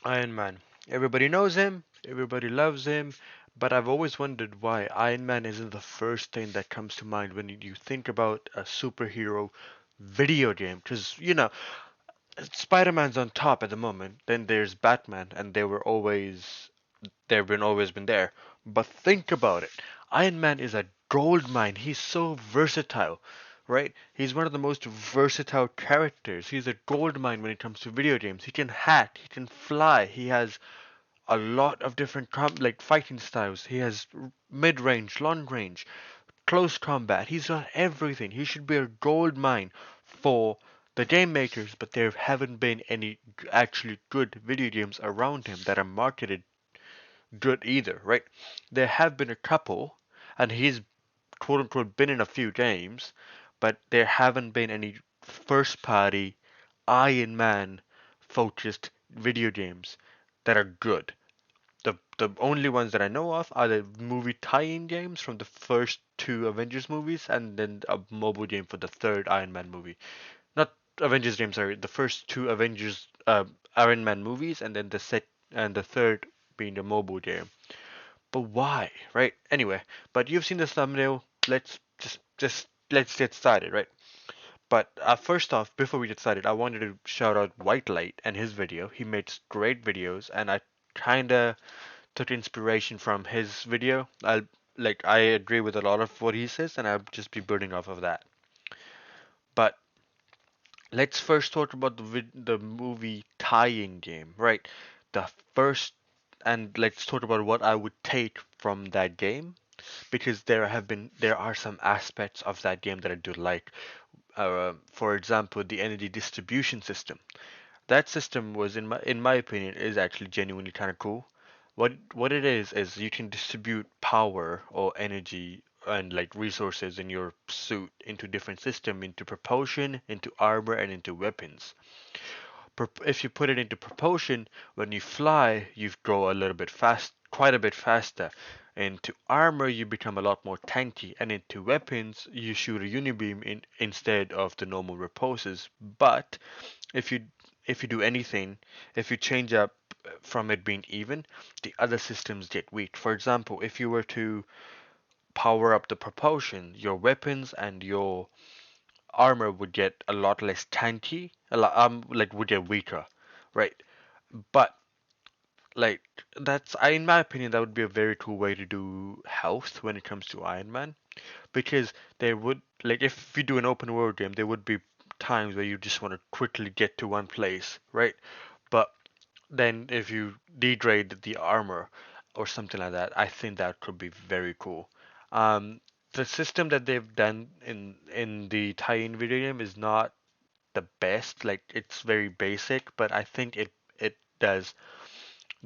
Iron Man. Everybody knows him, everybody loves him, but I've always wondered why Iron Man isn't the first thing that comes to mind when you think about a superhero video game. Because, Spider-Man's on top at the moment, then there's Batman, and they've been always been there. But think about it. Iron Man is a gold mine. He's so versatile, right? He's one of the most versatile characters. He's a gold mine when it comes to video games. He can hack, he can fly, he has a lot of different like fighting styles. He has mid-range, long range, close combat. He's got everything. He should be a gold mine for the game makers, but there haven't been any actually good video games around him that are marketed good either, right? There have been a couple, and he's quote unquote been in a few games, but there haven't been any first party Iron Man focused video games that are good. The only ones that I know of are the movie tie-in games from the first two Avengers movies, and then a mobile game for the third Iron Man movie. Not Avengers game, sorry, the first two Avengers Iron Man movies, and then the third being the mobile game. But why, right? Anyway, but you've seen the thumbnail. Let's let's get started, right? But first off, before we get started, I wanted to shout out Whitelight and his video. He makes great videos, and I kinda took inspiration from his video. I agree with a lot of what he says, and I'll just be building off of that. But let's first talk about the movie tie-in game, right? The first, and let's talk about what I would take from that game because there are some aspects of that game that I do like. For example, the energy distribution system. That system was in my opinion is actually genuinely kind of cool. What it is you can distribute power or energy and like resources in your suit into different system, into propulsion, into armor, and into weapons. If you put it into propulsion, when you fly, you go a little bit fast, quite a bit faster. Into armor, you become a lot more tanky, and into weapons, you shoot a unibeam instead of the normal repulses. But if you if you do anything, if you change up from it being even, the other systems get weak. For example, if you were to power up the propulsion, your weapons and your armor would get a lot less tanky, like would get weaker, right? But like in my opinion, that would be a very cool way to do health when it comes to Iron Man, because there would like if you do an open world game, there would be times where you just want to quickly get to one place, right? But then if you degrade the armor or something like that, I think that could be very cool. Um, the system that they've done in the tie-in video game is not the best. Like it's very basic, but I think it does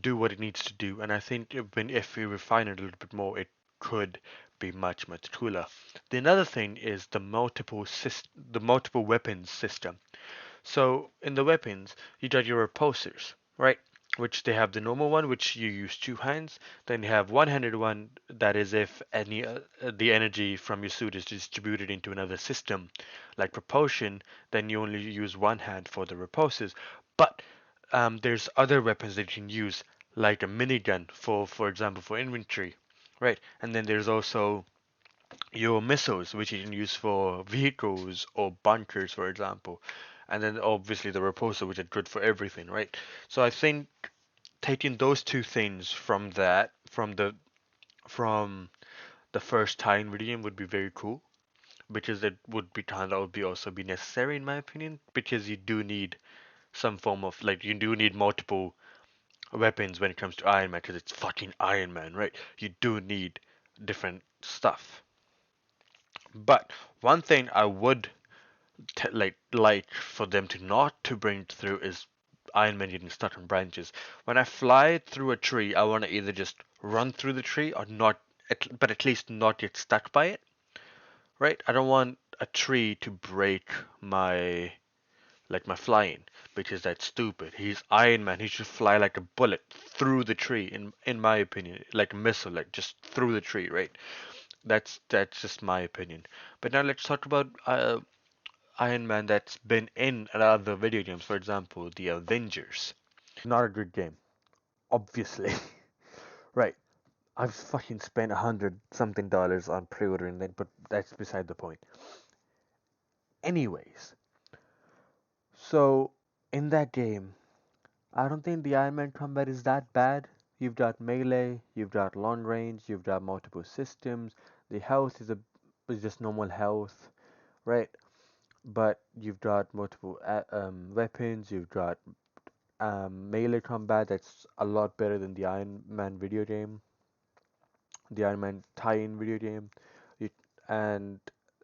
do what it needs to do, and I think if we refine it a little bit more, it could be much cooler. The another thing is the multiple weapons system. So in the weapons, you got your repulsors, right? Which they have the normal one, which you use two hands. Then you have one-handed one, that is if any the energy from your suit is distributed into another system, like propulsion. Then you only use one hand for the repulsors. But there's other weapons that you can use, like a minigun for example, for infantry, right? And then there's also your missiles, which you can use for vehicles or bunkers, for example. And then obviously the repulsor, which are good for everything, right? So I think taking those two things from the first tie-in video game would be very cool because that would be also be necessary in my opinion because you do need some form of like you do need multiple weapons when it comes to Iron Man because it's fucking Iron Man, right? You do need different stuff. But one thing I would like for them to not to bring through is Iron Man getting stuck on branches. When I fly through a tree, I want to either just run through the tree or not, but at least not get stuck by it, right? I don't want a tree to break my flying because that's stupid. He's Iron Man. He should fly like a bullet through the tree, in my opinion, like a missile, like just through the tree, right? That's just my opinion. But now let's talk about Iron Man that's been in other video games, for example, the Avengers. Not a good game, obviously. Right. I've fucking spent 100 something dollars on pre-ordering it, but that's beside the point. Anyways, so in that game, I don't think the Iron Man combat is that bad. You've got melee, you've got long range, you've got multiple systems. The health is just normal health, right? But you've got multiple weapons. You've got melee combat that's a lot better than the Iron Man video game, the Iron Man tie-in video game. You, and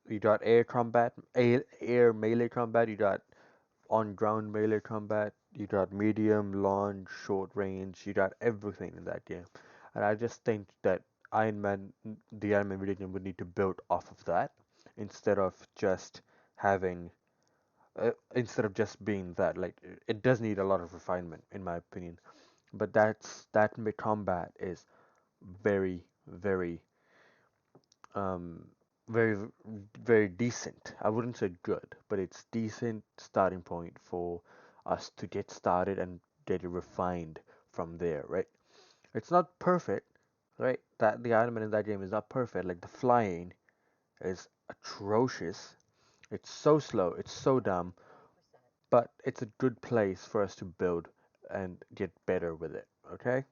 you got air combat, air melee combat. You got on ground melee combat. You got medium, long, short range. You got everything in that game. And I just think that Iron Man, the Iron Man video game, would need to build off of that instead of just having, instead of just being that. Like it does need a lot of refinement, in my opinion. But that combat is very, very, um, very, very decent. I wouldn't say good, but it's decent starting point for us to get started and get it refined from there, right? It's not perfect, right? That the element in that game is not perfect. Like the flying is atrocious. It's so slow. It's so dumb. But it's a good place for us to build and get better with it. Okay,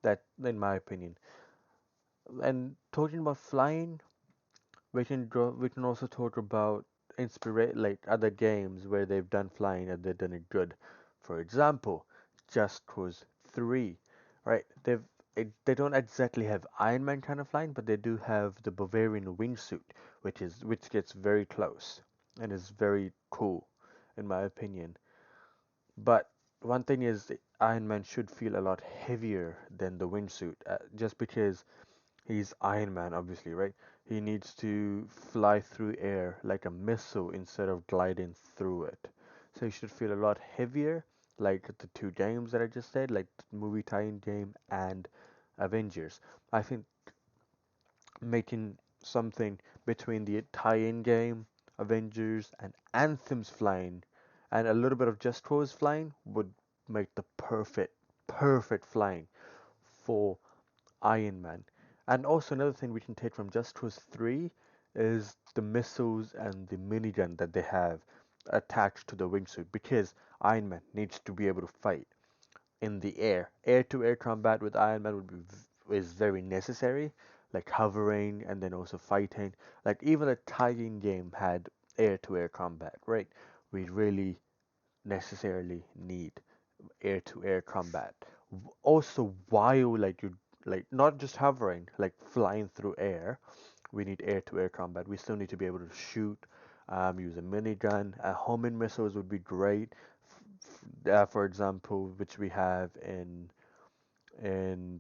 that in my opinion. And talking about flying, we can also talk about inspire like other games where they've done flying and they've done it good. For example, Just Cause 3, right? They don't exactly have Iron Man kind of flying, but they do have the Bavarian wingsuit, which gets very close and is very cool, in my opinion. But one thing is, the Iron Man should feel a lot heavier than the wingsuit, just because he's Iron Man, obviously, right? He needs to fly through air like a missile instead of gliding through it. So he should feel a lot heavier, like the two games that I just said, like the movie tie-in game and Avengers. I think making something between the tie-in game, Avengers, and Anthem's flying, and a little bit of Just Cause flying would make the perfect flying for Iron Man. And also another thing we can take from Just Cause 3 is the missiles and the minigun that they have attached to the wingsuit because Iron Man needs to be able to fight in the air. Air-to-air combat with Iron Man is very necessary, like hovering and then also fighting. Like even a tie-in game had air-to-air combat, right? We really necessarily need air-to-air combat. Also, while like you like not just hovering, like flying through air, we need air-to-air combat. We still need to be able to shoot, use a minigun. Homing missiles would be great. For example, which we have in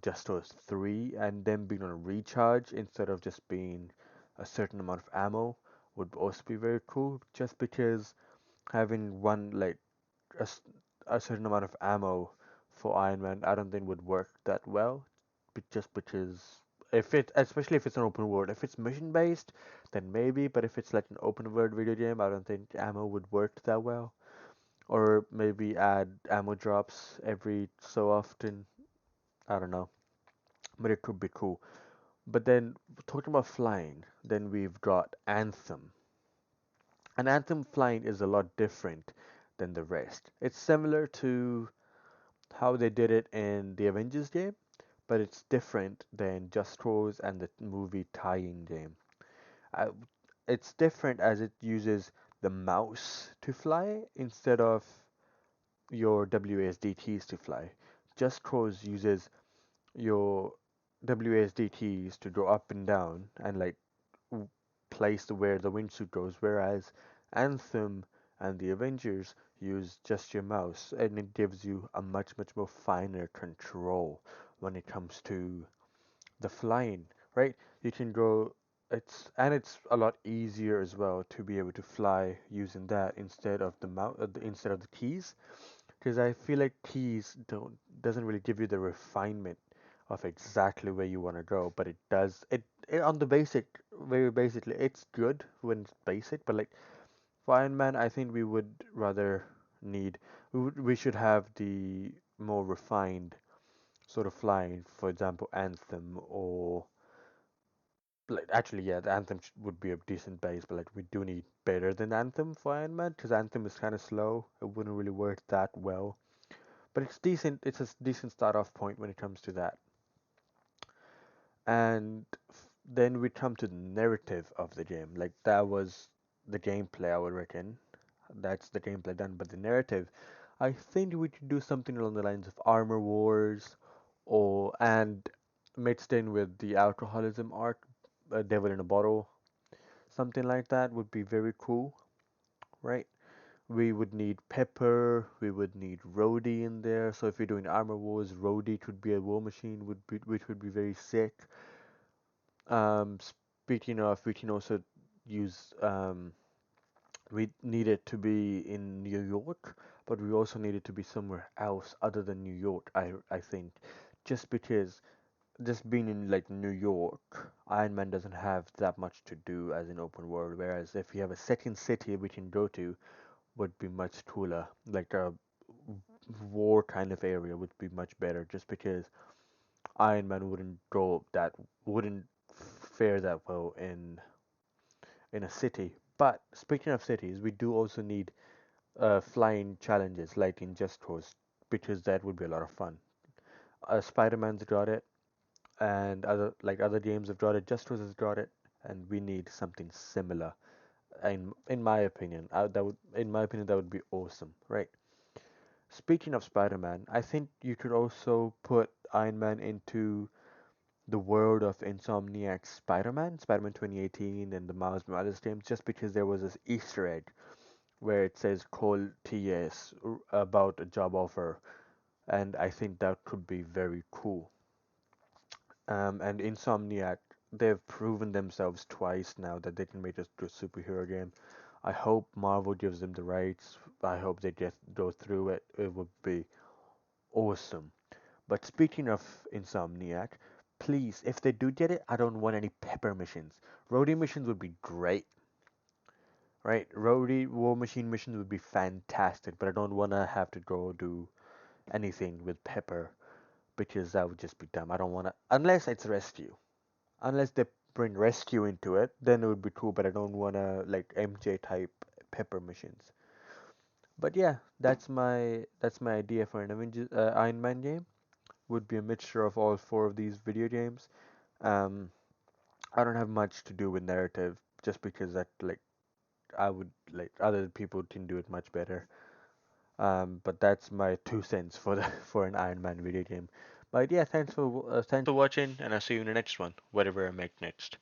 Just Cause 3, and them being on a recharge instead of just being a certain amount of ammo would also be very cool. Just because having one like a, s- a certain amount of ammo for Iron Man, I don't think would work that well. Just because especially if it's an open world, if it's mission based, then maybe. But if it's like an open world video game, I don't think ammo would work that well. Or maybe add ammo drops every so often. I don't know, but it could be cool. But then talking about flying, then we've got Anthem. And Anthem flying is a lot different than the rest. It's similar to how they did it in the Avengers game, but it's different than Just Cause and the movie tie-in game. Uh, it's different as it uses the mouse to fly instead of your WASDTs to fly. Just Cause uses your WASDTs to go up and down and like place where the wingsuit goes, whereas Anthem and the Avengers use just your mouse, and it gives you a much more finer control when it comes to the flying, right? You can go, it's a lot easier as well to be able to fly using that instead of the mouse, instead of the keys, because I feel like keys don't doesn't really give you the refinement of exactly where you want to go, but it does it on the basic, very basically it's good when it's basic, but like for Iron Man, I think we would rather need we should have the more refined sort of flying, for example, Anthem or like actually yeah, the Anthem would be a decent base, but like we do need better than Anthem for Iron Man because Anthem is kind of slow. It wouldn't really work that well, but it's decent. It's a decent start off point when it comes to that. And then we come to the narrative of the game. Like that was the gameplay, I would reckon. That's the gameplay done, but the narrative, I think we could do something along the lines of Armor Wars, or and mixed in with the alcoholism arc, Devil in a Bottle, something like that would be very cool, right? We would need Pepper, we would need Rhodey in there. So if you're doing Armor Wars, Rhodey could be a war machine, which would be very sick. Speaking of, we can also use we need it to be in New York, but we also need it to be somewhere else other than New York. I think, just because just being in like New York, Iron Man doesn't have that much to do as an open world. Whereas if you have a second city we can go to, would be much cooler. Like a war kind of area would be much better. Just because Iron Man wouldn't fare that well in a city. But speaking of cities, we do also need flying challenges like in Just Cause because that would be a lot of fun. Spider-Man's got it, and other games have got it. Just Cause has got it, and we need something similar. In my opinion, that would be awesome, right? Speaking of Spider-Man, I think you could also put Iron Man into the world of Insomniac's Spider-Man, Spider-Man 2018, and the Miles Morales games, just because there was this Easter egg where it says call TS about a job offer, and I think that could be very cool. And Insomniac, they've proven themselves twice now that they can make a good superhero game. I hope Marvel gives them the rights. I hope they get go through it. It would be awesome. But speaking of Insomniac, please, if they do get it, I don't want any pepper missions. Roadie missions would be great, right? Roadie War Machine missions would be fantastic, but I don't want to have to go do anything with pepper because that would just be dumb. I don't want to, unless it's rescue. Unless they bring rescue into it, then it would be cool, but I don't want to like MJ type pepper missions. But yeah, that's my idea for an Avengers Iron Man game. Would be a mixture of all four of these video games. Um, I don't have much to do with narrative, just because that like I would like other people can do it much better. But that's my 2 cents for the for an Iron Man video game. But yeah, thanks for watching, and I'll see you in the next one, whatever I make next.